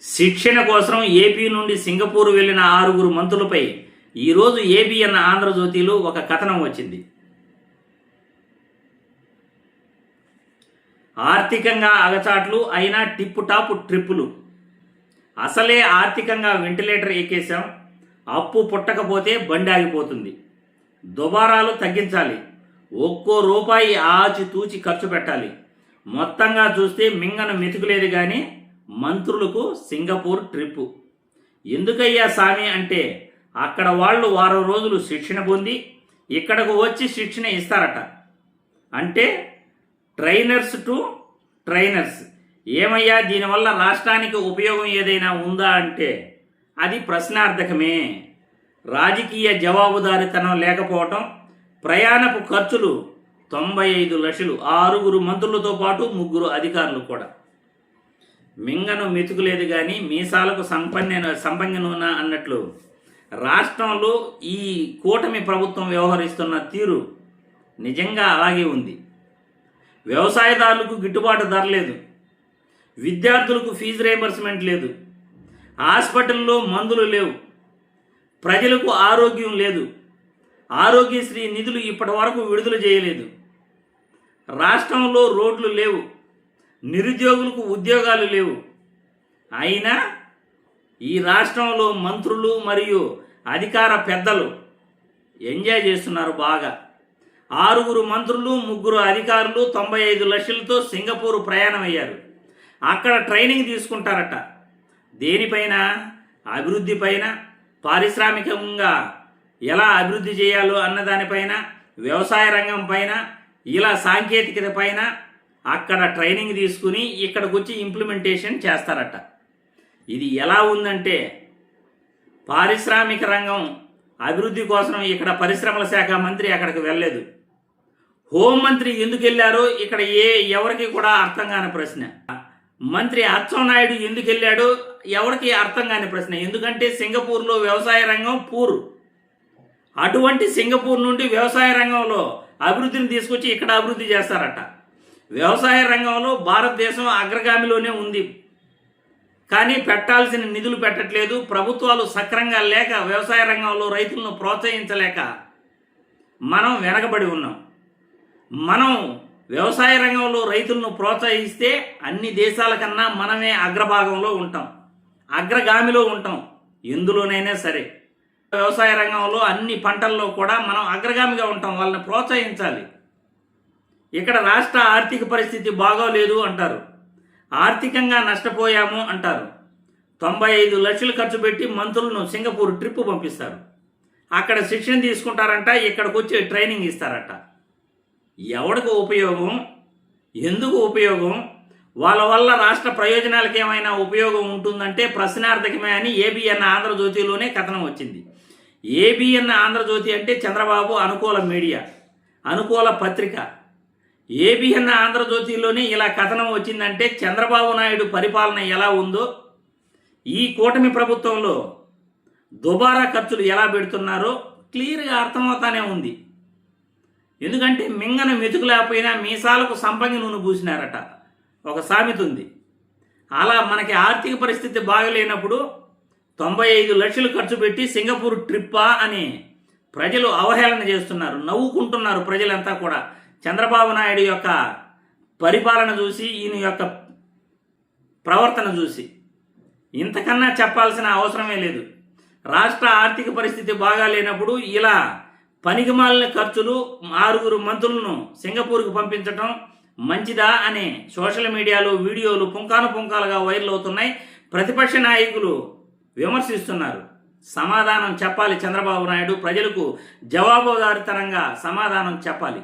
శిక్షణ కోసం ఏపీ నుండి సింగపూర్ వెళ్లిన 6 మంత్రులపై ఈరోజు ఏబిఎన్ ఆంధ్రజ్యోతిలో ఒక కథనం వచ్చింది. ఆర్థికంగా అగచాట్లు అయినా టిప్పు టాప్ ట్రిప్పులు. అసలే ఆర్థికంగా వెంటిలేటర్ ఎక్కేశాం, అప్పు పుట్టకపోతే బండి ఆగిపోతుంది. దుబారాలు తగ్గించాలి, ఒక్కో రూపాయి ఆచితూచి ఖర్చు పెట్టాలి. మొత్తంగా చూస్తే మింగను మెతుకులేదు కానీ మంత్రులకు సింగపూర్ ట్రిప్పు. ఎందుకయ్యా సామి అంటే అక్కడ వాళ్ళు వారం రోజులు శిక్షణ పొంది ఇక్కడకు వచ్చి శిక్షణ ఇస్తారట. అంటే ట్రైనర్స్ టు ట్రైనర్స్. ఏమయ్యా దీనివల్ల రాష్ట్రానికి ఉపయోగం ఏదైనా ఉందా అంటే అది ప్రశ్నార్థకమే. రాజకీయ జవాబుదారీతనం లేకపోవటం, ప్రయాణపు ఖర్చులు 95 లక్షలు, 6 మంత్రులతో పాటు 3 అధికారులు కూడా. మింగను మెతుకులేదు కానీ మీసాలకు సంపంగనూన అన్నట్లు రాష్ట్రంలో ఈ కూటమి ప్రభుత్వం వ్యవహరిస్తున్న తీరు నిజంగా అలాగే ఉంది. వ్యవసాయదారులకు గిట్టుబాటు ధర లేదు, విద్యార్థులకు ఫీజు రీయింబర్స్మెంట్ లేదు, హాస్పిటల్లో మందులు లేవు, ప్రజలకు ఆరోగ్యం లేదు, ఆరోగ్యశ్రీ నిధులు ఇప్పటి వరకు విడుదల చేయలేదు, రాష్ట్రంలో రోడ్లు లేవు, నిరుద్యోగులకు ఉద్యోగాలు లేవు. అయినా ఈ రాష్ట్రంలో మంత్రులు మరియు అధికార పెద్దలు ఎంజాయ్ చేస్తున్నారు బాగా. 6 మంత్రులు 3 అధికారులు 95 లక్షలతో సింగపూర్ ప్రయాణం అయ్యారు. అక్కడ ట్రైనింగ్ తీసుకుంటారట. దేనిపైన? అభివృద్ధి పైన, పారిశ్రామికంగా ఎలా అభివృద్ధి చేయాలో అన్నదానిపైన, వ్యవసాయ రంగం పైన, ఇలా సాంకేతికత పైన అక్కడ ట్రైనింగ్ తీసుకుని ఇక్కడికి వచ్చి ఇంప్లిమెంటేషన్ చేస్తారట. ఇది ఎలా ఉందంటే పారిశ్రామిక రంగం అభివృద్ధి కోసం ఇక్కడ పరిశ్రమల శాఖ మంత్రి అక్కడికి వెళ్ళలేదు. హోంమంత్రి ఎందుకు వెళ్ళారో ఇక్కడ ఎవరికి కూడా అర్థం కాని ప్రశ్న. మంత్రి అచ్చెన్నాయుడు ఎందుకు వెళ్ళాడో ఎవరికి అర్థం కాని ప్రశ్న. ఎందుకంటే సింగపూర్లో వ్యవసాయ రంగం పూర్. అటువంటి సింగపూర్ నుండి వ్యవసాయ రంగంలో అభివృద్ధిని తీసుకొచ్చి ఇక్కడ అభివృద్ధి చేస్తారట. వ్యవసాయ రంగంలో భారతదేశం అగ్రగామిలోనే ఉంది, కానీ పెట్టాల్సిన నిధులు పెట్టట్లేదు. ప్రభుత్వాలు సక్రంగా లేక వ్యవసాయ రంగంలో రైతులను ప్రోత్సహించలేక మనం వెనకబడి ఉన్నాం. మనం వ్యవసాయ రంగంలో రైతులను ప్రోత్సహిస్తే అన్ని దేశాల కన్నా మనమే అగ్రభాగంలో ఉంటాం, అగ్రగామిలో ఉంటాం. ఎందులోనైనా సరే వ్యవసాయ రంగంలో అన్ని పంటల్లో కూడా మనం అగ్రగామిగా ఉంటాం. వాళ్ళని ప్రోత్సహించాలి. ఇక్కడ రాష్ట్ర ఆర్థిక పరిస్థితి బాగోలేదు అంటారు, ఆర్థికంగా నష్టపోయాము అంటారు. 95 లక్షలు ఖర్చు పెట్టి మంత్రులను సింగపూర్ ట్రిప్ పంపిస్తారు. అక్కడ శిక్షణ తీసుకుంటారంట, ఇక్కడికి వచ్చి ట్రైనింగ్ ఇస్తారట. ఎవరికి ఉపయోగం? ఎందుకు ఉపయోగం? వాళ్ళ వల్ల రాష్ట్ర ప్రయోజనాలకు ఏమైనా ఉపయోగం ఉంటుందంటే ప్రశ్నార్థకమే అని ఏబిఎన్ ఆంధ్రజ్యోతిలోనే కథనం వచ్చింది. ఏబిఎన్ ఆంధ్రజ్యోతి అంటే చంద్రబాబు అనుకూల మీడియా, అనుకూల పత్రిక. ఏబిఎన్ ఆంధ్రజ్యోతిలోనే ఇలా కథనం వచ్చిందంటే చంద్రబాబు నాయుడు పరిపాలన ఎలా ఉందో, ఈ కూటమి ప్రభుత్వంలో దుబారా ఖర్చులు ఎలా పెడుతున్నారో క్లియర్గా అర్థమవుతానే ఉంది. ఎందుకంటే మింగన మెతుకులేకపోయినా మీసాలకు సంపంగి నూనె పూసినారట. ఒక సామెత ఉంది. అలా మనకి ఆర్థిక పరిస్థితి బాగలేనప్పుడు 95 లక్షలు ఖర్చు పెట్టి సింగపూర్ ట్రిప్పా అని ప్రజలు అవహేళన చేస్తున్నారు, నవ్వుకుంటున్నారు ప్రజలంతా కూడా. చంద్రబాబు నాయుడు యొక్క పరిపాలన చూసి, ఈయన యొక్క ప్రవర్తన చూసి ఇంతకన్నా చెప్పాల్సిన అవసరమే లేదు. రాష్ట్ర ఆర్థిక పరిస్థితి బాగా లేనప్పుడు ఇలా పనికిమాలిన ఖర్చులు 6 మంత్రులను సింగపూర్కు పంపించడం మంచిదా అనే సోషల్ మీడియాలో వీడియోలు పుంకాలుగా వైరల్ అవుతున్నాయి. ప్రతిపక్ష నాయకులు విమర్శిస్తున్నారు. సమాధానం చెప్పాలి చంద్రబాబు నాయుడు. ప్రజలకు జవాబుదారీతనంగా సమాధానం చెప్పాలి.